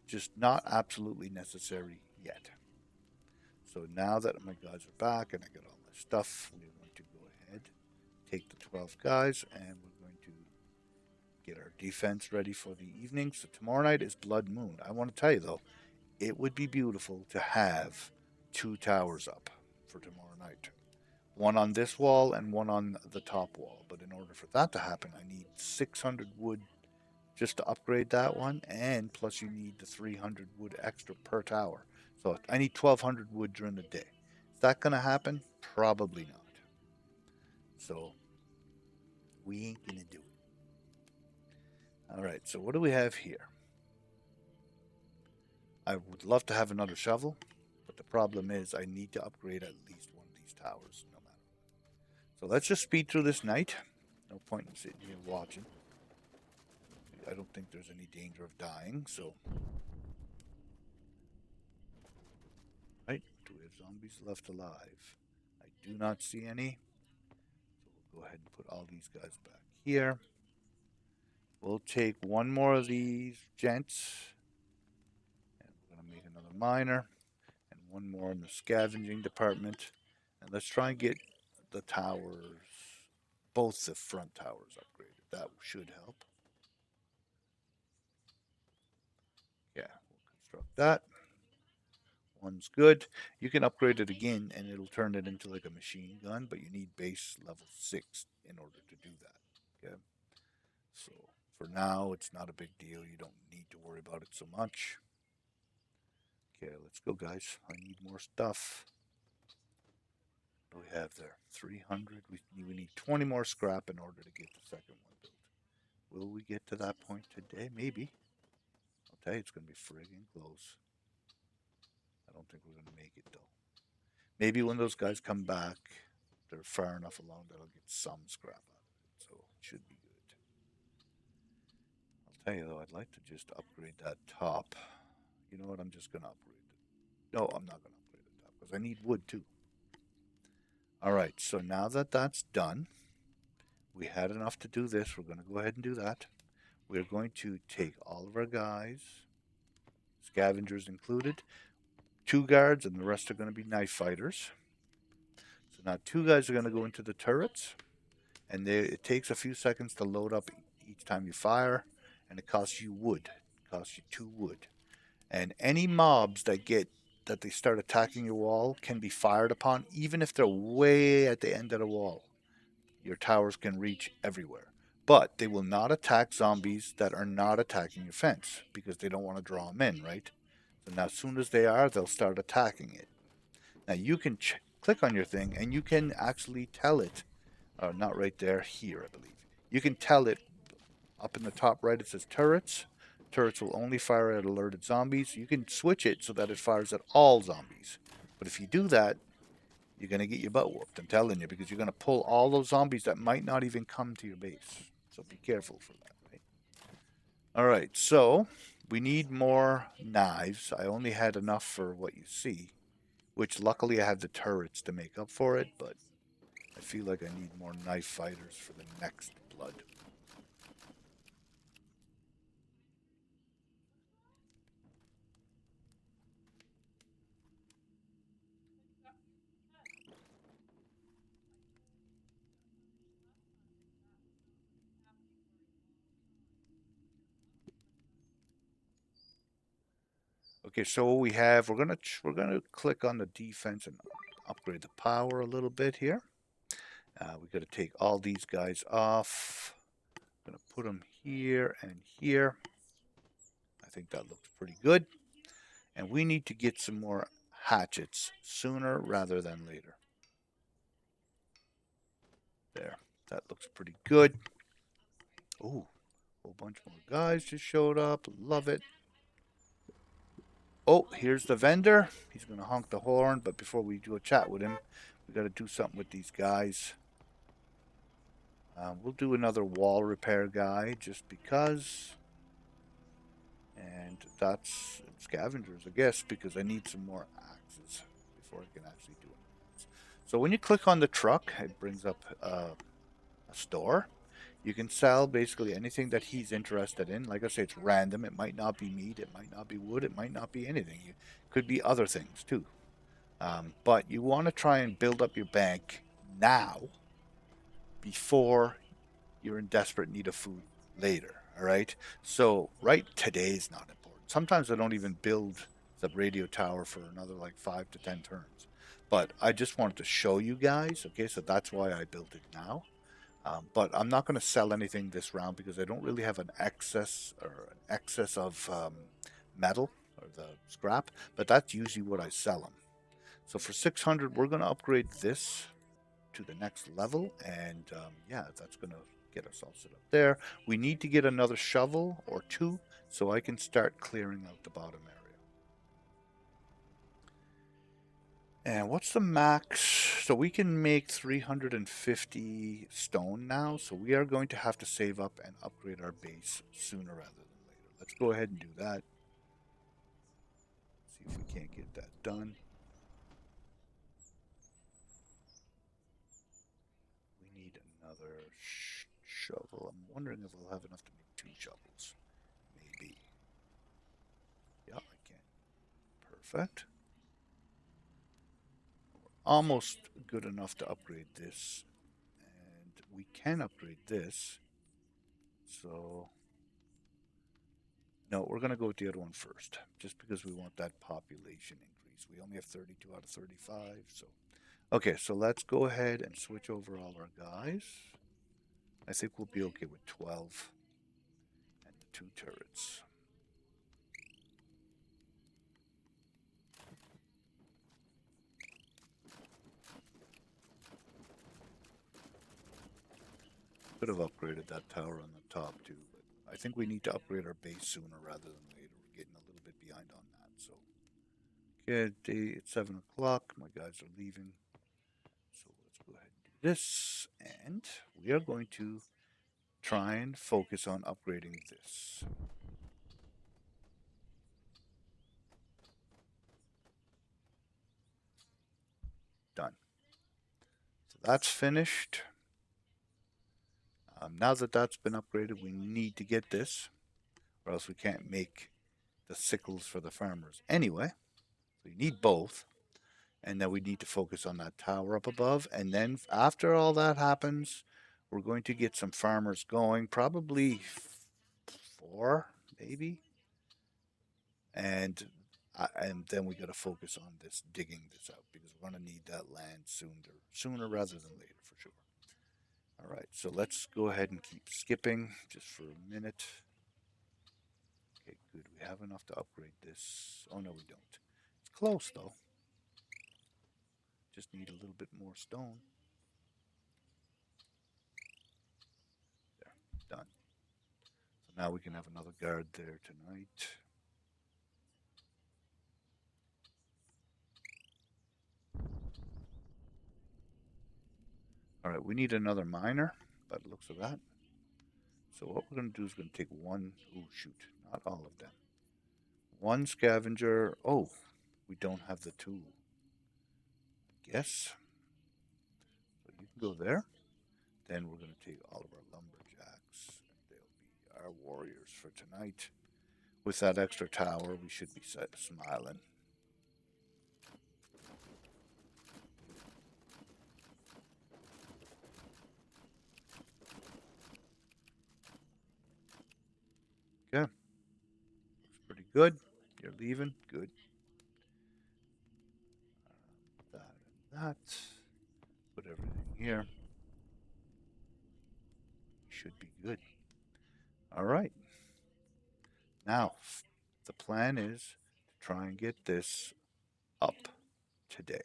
just not absolutely necessary yet. So now that my guys are back and I got all my stuff, we're going to go ahead, take the 12 guys, and we're going to Get our defense ready for the evening. So tomorrow night is Blood Moon. I want to tell you though, it would be beautiful to have two towers up for tomorrow night. One on this wall and one on the top wall. But in order for that to happen, I need 600 wood just to upgrade that one, and plus you need the 300 wood extra per tower. So I need 1200 wood during the day. Is that going to happen? Probably not. So we ain't going to do it. All right, so what do we have here? I would love to have another shovel, but the problem is I need to upgrade at least one of these towers, no matter what. So let's just speed through this night. No point in sitting here watching. I don't think there's any danger of dying, so. Right? Do we have zombies left alive? I do not see any. So we'll go ahead and put all these guys back here. We'll take one more of these gents. And we're going to make another miner. And one more in the scavenging department. And let's try and get the towers, both the front towers upgraded. That should help. Yeah, we'll construct that. One's good. You can upgrade it again and it'll turn it into like a machine gun, but you need base level 6 in order to do that. Okay. So for now, it's not a big deal. You don't need to worry about it so much. Okay, let's go, guys. I need more stuff. What do we have there? 300. We need 20 more scrap in order to get the second one built. Will we get to that point today? Maybe. I'll tell you, it's going to be friggin' close. I don't think we're going to make it, though. Maybe when those guys come back, they're far enough along that I'll get some scrap out of it. So it should be good. I'll tell you, though, I'd like to just upgrade that top. You know what? I'm just going to upgrade it. No, I'm not going to upgrade the top because I need wood, too. All right, so now that that's done, we had enough to do this. We're going to go ahead and do that. We're going to take all of our guys, scavengers included, 2 guards, and the rest are going to be knife fighters. So now 2 guys are going to go into the turrets, and it takes a few seconds to load up each time you fire, and it costs you wood. It costs you 2 wood. And any mobs that they start attacking your wall can be fired upon, even if they're way at the end of the wall. Your towers can reach everywhere. But they will not attack zombies that are not attacking your fence because they don't want to draw them in, right? So now as soon as they are, they'll start attacking it. Now you can click on your thing and you can actually tell it, not right there, here I believe. You can tell it up in the top right, it says turrets. Turrets will only fire at alerted zombies. You can switch it so that it fires at all zombies. But if you do that, you're going to get your butt whooped, I'm telling you, because you're going to pull all those zombies that might not even come to your base. So be careful for that, right? All right, so we need more knives. I only had enough for what you see, which luckily I have the turrets to make up for it, but I feel like I need more knife fighters for the next blood. Okay, so what we have, we're gonna click on the defense and upgrade the power a little bit here. We got to take all these guys off. I'm gonna put them here and here. I think that looks pretty good. And we need to get some more hatchets sooner rather than later. There, that looks pretty good. Oh, a whole bunch more guys just showed up. Love it. Oh, here's the vendor. He's going to honk the horn, but before we do a chat with him, we got to do something with these guys. We'll do another wall repair guy just because. And that's scavengers, I guess, because I need some more axes before I can actually do it. So when you click on the truck, it brings up a store. You can sell basically anything that he's interested in. Like I say, it's random. It might not be meat. It might not be wood. It might not be anything. It could be other things too. But you want to try and build up your bank now before you're in desperate need of food later. All right. So right today is not important. Sometimes I don't even build the radio tower for another like 5 to 10 turns. But I just wanted to show you guys. Okay, so that's why I built it now. But I'm not going to sell anything this round because I don't really have an excess of metal or the scrap. But that's usually what I sell them. So for 600, we're going to upgrade this to the next level, and yeah, that's going to get us all set up there. We need to get another shovel or two so I can start clearing out the bottom area. And what's the max? So we can make 350 stone now, so we are going to have to save up and upgrade our base sooner rather than later. Let's go ahead and do that. See if we can't get that done. We need another shovel. I'm wondering if I'll have enough to make 2 shovels. Maybe. Yeah, I can. Perfect. Almost good enough to upgrade this. And we can upgrade this. So, no, we're going to go with the other one first. Just because we want that population increase. We only have 32 out of 35. So, okay, so let's go ahead and switch over all our guys. I think we'll be okay with 12 and the 2 turrets. Could have upgraded that tower on the top too, but I think we need to upgrade our base sooner rather than later. We're getting a little bit behind on that. So, okay, it's 7 o'clock. My guys are leaving. So let's go ahead and do this. And we are going to try and focus on upgrading this. Done. So that's finished. Now that that's been upgraded, we need to get this, or else we can't make the sickles for the farmers anyway. So you need both. And then we need to focus on that tower up above. And then after all that happens, we're going to get some farmers going, probably 4, maybe. And then we got to focus on this, digging this out, because we're going to need that land sooner rather than later for sure. All right, so let's go ahead and keep skipping just for a minute. Okay, good. We have enough to upgrade this. Oh no, we don't. It's close though. Just need a little bit more stone. There, done. So now we can have another guard there tonight. All right, we need another miner by the looks of that. So what we're going to do is going to take one. Oh, shoot, not all of them. One scavenger. Oh, we don't have the tool. I guess. So you can go there. Then we're going to take all of our lumberjacks. They'll be our warriors for tonight. With that extra tower, we should be smiling. Okay. Looks pretty good. You're leaving. Good. That and that. Put everything here. Should be good. All right. Now, the plan is to try and get this up today.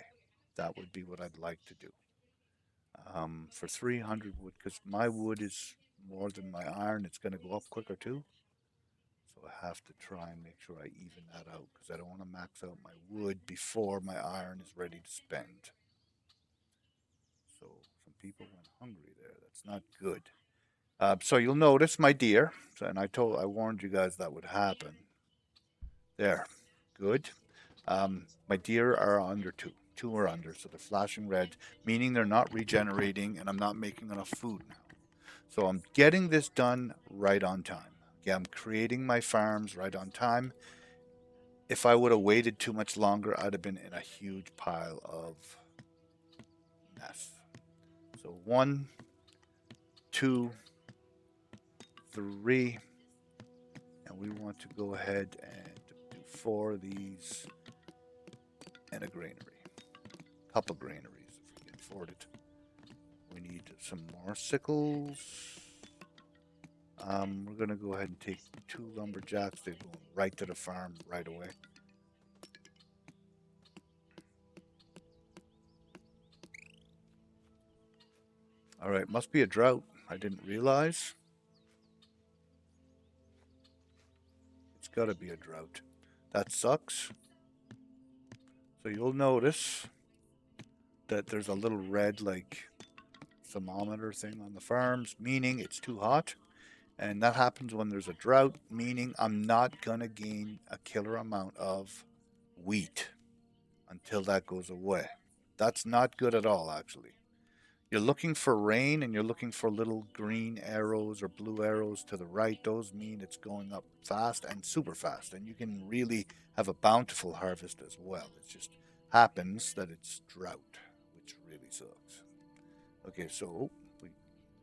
That would be what I'd like to do. For 300 wood, because my wood is more than my iron, it's going to go up quicker too. So I have to try and make sure I even that out because I don't want to max out my wood before my iron is ready to spend. So some people went hungry there. That's not good. So you'll notice my deer, and I warned you guys that would happen. There, good. My deer are under 2. 2 are under, so they're flashing red, meaning they're not regenerating, and I'm not making enough food now. So I'm getting this done right on time. Yeah, I'm creating my farms right on time. If I would have waited too much longer, I'd have been in a huge pile of mess. So 1, 2, 3. And we want to go ahead and do 4 of these and a granary. Couple granaries if we can afford it. We need some more sickles. We're going to go ahead and take 2 lumberjacks. They're going right to the farm right away. All right, must be a drought. I didn't realize. It's got to be a drought. That sucks. So you'll notice that there's a little red like thermometer thing on the farms, meaning it's too hot. And that happens when there's a drought, meaning I'm not going to gain a killer amount of wheat until that goes away. That's not good at all, actually. You're looking for rain and you're looking for little green arrows or blue arrows to the right. Those mean it's going up fast and super fast. And you can really have a bountiful harvest as well. It just happens that it's drought, which really sucks. Okay, so we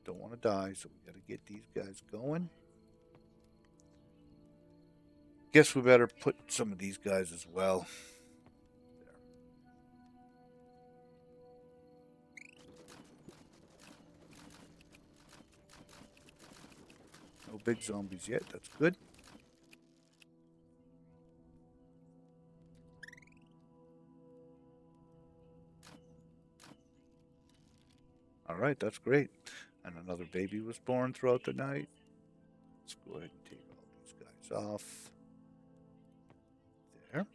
don't want to die, so we got to get these guys going. Guess we better put some of these guys as well. No big zombies yet. That's good. All right, that's great. And another baby was born throughout the night. Let's go ahead and take all these guys off. There.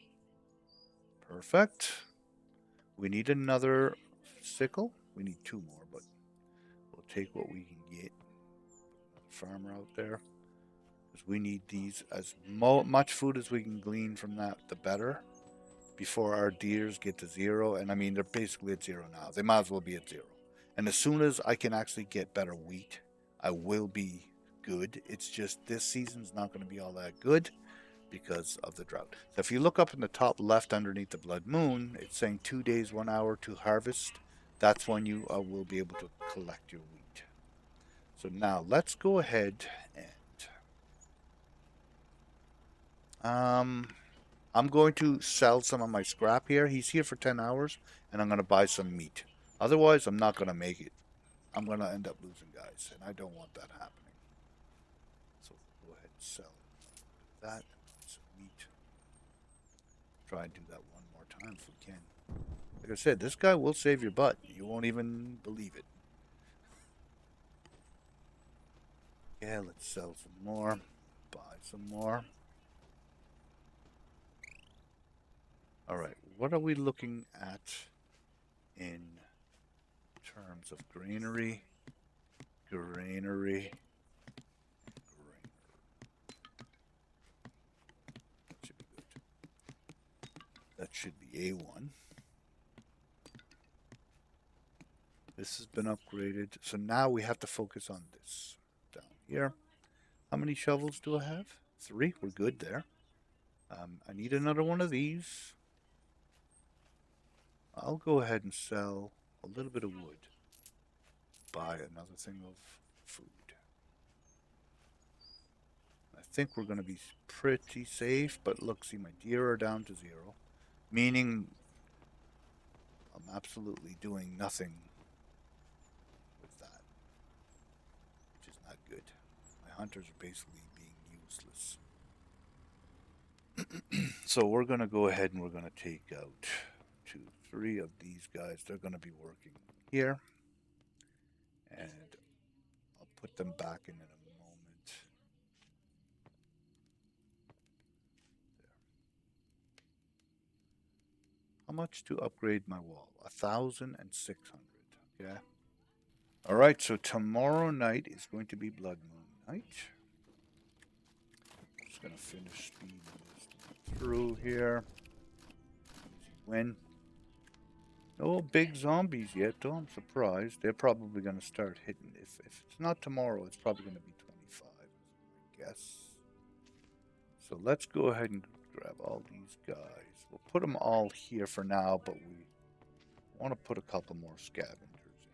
Perfect. We need another sickle. We need 2 more, but we'll take what we can get. Another farmer out there. Because we need these as much food as we can glean from that, the better. Before our deers get to 0. And I mean, they're basically at 0 now. They might as well be at 0. And as soon as I can actually get better wheat, I will be good. It's just this season's not going to be all that good because of the drought. So if you look up in the top left underneath the blood moon, it's saying 2 days, 1 hour to harvest. That's when you will be able to collect your wheat. So now let's go ahead and I'm going to sell some of my scrap here. He's here for 10 hours, and I'm going to buy some meat. Otherwise, I'm not going to make it. I'm going to end up losing guys, and I don't want that happening. So go ahead and sell that. Some meat. Try and do that one more time if we can. Like I said, this guy will save your butt. You won't even believe it. Yeah, let's sell some more. Buy some more. All right, what are we looking at in terms of granary? Granary. That should be good. That should be A1. This has been upgraded. So now we have to focus on this down here. How many shovels do I have? 3. We're good there. I need another one of these. I'll go ahead and sell a little bit of wood. Buy another thing of food. I think we're going to be pretty safe, but look, see, my deer are down to 0, meaning I'm absolutely doing nothing with that, which is not good. My hunters are basically being useless. So we're going to go ahead and we're going to take out 2, 3 of these guys. They're going to be working here. And I'll put them back in a moment. There. How much to upgrade my wall? 1,600. Okay. All right. So tomorrow night is going to be Blood Moon night. Just gonna finish speeding this through here. Easy win. No big zombies yet, though. I'm surprised. They're probably gonna start hitting. If it's not tomorrow, it's probably gonna be 25, I guess. So let's go ahead and grab all these guys. We'll put them all here for now, but we want to put a couple more scavengers in.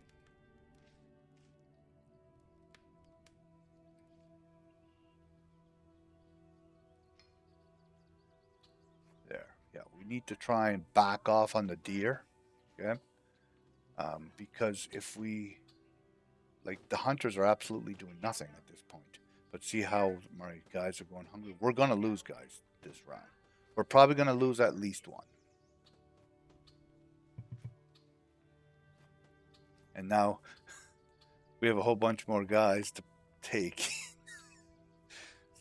need to try and back off on the deer. Okay. Because if we, like, the hunters are absolutely doing nothing at this point. But see how my guys are going hungry? We're going to lose guys this round. We're probably going to lose at least one. And now we have a whole bunch more guys to take.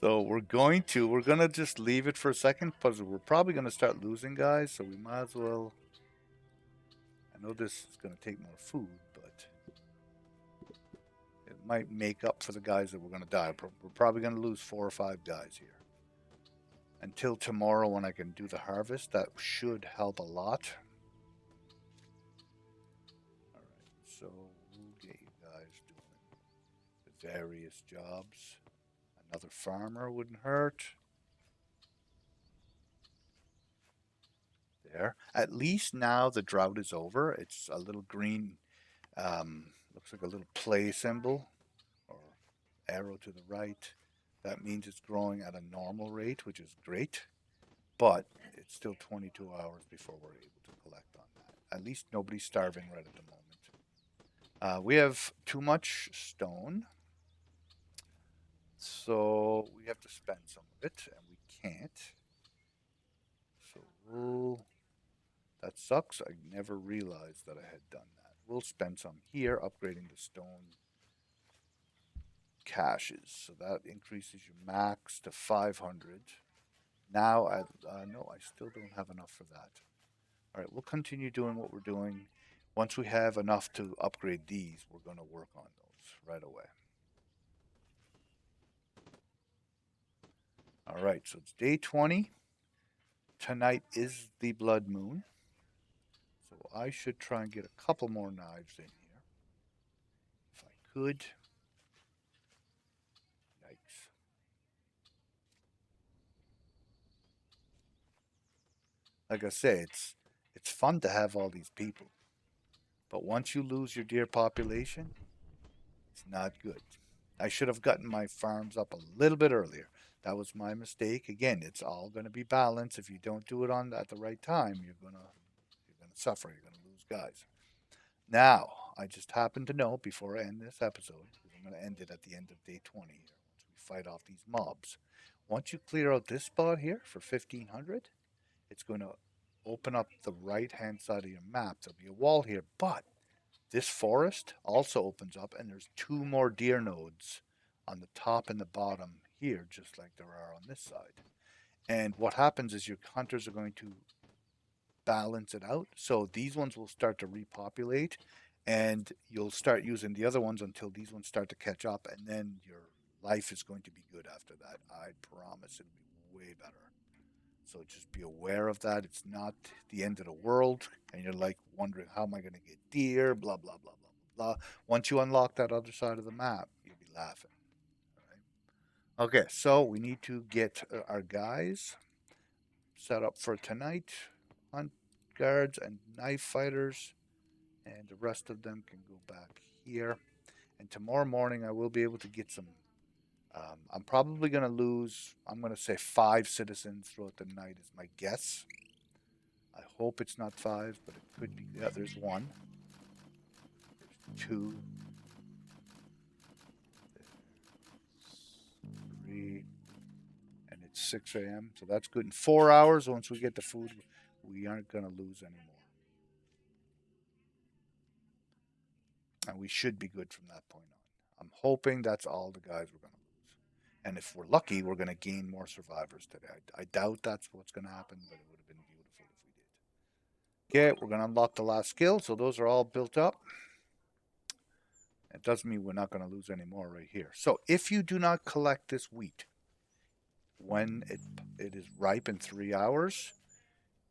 So we're going to just leave it for a second because we're probably going to start losing guys. So we might as well. I know this is going to take more food, but it might make up for the guys that we're going to die. We're probably going to lose 4 or 5 guys here. Until tomorrow when I can do the harvest, that should help a lot. Alright, so we'll get you guys doing the various jobs. Another farmer wouldn't hurt. There. At least now the drought is over. It's a little green, looks like a little play symbol or arrow to the right. That means it's growing at a normal rate, which is great. But it's still 22 hours before we're able to collect on that. At least nobody's starving right at the moment. We have too much stone. So we have to spend some of it, and we can't. So that sucks. I never realized that I had done that. We'll spend some here, upgrading the stone caches. So that increases your max to 500. Now, no, I still don't have enough for that. All right, we'll continue doing what we're doing. Once we have enough to upgrade these, we're going to work on those right away. All right, so it's day 20. Tonight is the blood moon. So I should try and get a couple more knives in here. If I could. Yikes. Like I say, it's fun to have all these people. But once you lose your deer population, it's not good. I should have gotten my farms up a little bit earlier. That was my mistake. Again, it's all going to be balanced. If you don't do it at the right time, you're gonna suffer. You're gonna lose guys. Now, I just happen to know before I end this episode, because I'm going to end it at the end of day 20 here, once we fight off these mobs. Once you clear out this spot here for 1500, it's going to open up the right hand side of your map. There'll be a wall here, but this forest also opens up, and there's 2 more deer nodes on the top and the bottom here, just like there are on this side. And what happens is your hunters are going to balance it out. So these ones will start to repopulate, and you'll start using the other ones until these ones start to catch up, and then your life is going to be good after that. I promise it'll be way better. So just be aware of that. It's not the end of the world, and you're like wondering, how am I going to get deer? Blah, blah, blah, blah, blah. Once you unlock that other side of the map, you'll be laughing. All right? Okay, so we need to get our guys set up for tonight. Hunt guards and knife fighters, and the rest of them can go back here. And tomorrow morning, I will be able to get some. I'm probably going to lose, I'm going to say 5 citizens throughout the night, is my guess. I hope it's not 5, but it could be. Yeah, there's 1. There's 2. There's 3. And it's 6 a.m. So that's good. In 4 hours, once we get the food, we aren't going to lose anymore. And we should be good from that point on. I'm hoping that's all the guys we're going to lose. And if we're lucky, we're going to gain more survivors today. I doubt that's what's going to happen, but it would have been beautiful if we did. Okay, we're going to unlock the last skill. So those are all built up. It doesn't mean we're not going to lose any more right here. So if you do not collect this wheat when it is ripe in 3 hours,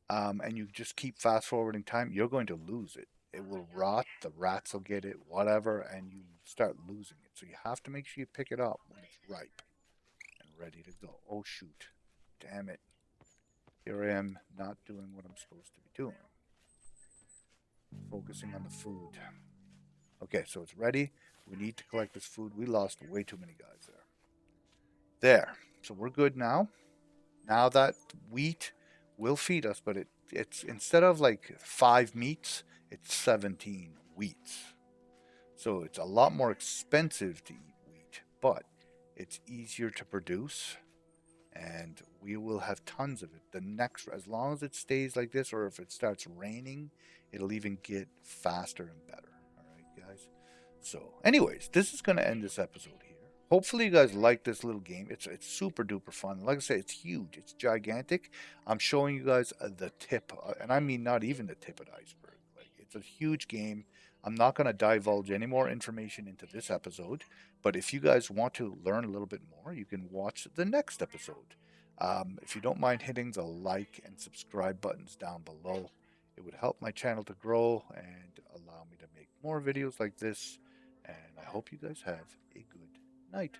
and you just keep fast forwarding time, you're going to lose it. It will rot, the rats will get it, whatever, and you start losing it. So you have to make sure you pick it up when it's ripe and ready to go. Oh, shoot. Damn it. Here I am not doing what I'm supposed to be doing. Focusing on the food. Okay, so it's ready. We need to collect this food. We lost way too many guys there. There. So we're good now. Now that wheat will feed us, but it it's instead of like 5 meats, it's 17 wheats. So it's a lot more expensive to eat wheat, but it's easier to produce and we will have tons of it. The next, as long as it stays like this, or if it starts raining, it'll even get faster and better. All right, guys. So, anyways, this is going to end this episode here. Hopefully, you guys like this little game. It's super duper fun. Like I said, it's huge. It's gigantic. I'm showing you guys the tip, and I mean not even the tip of the iceberg. Like it's a huge game. I'm not going to divulge any more information into this episode, but if you guys want to learn a little bit more, you can watch the next episode. If you don't mind hitting the like and subscribe buttons down below, it would help my channel to grow and allow me to make more videos like this. And I hope you guys have a good night.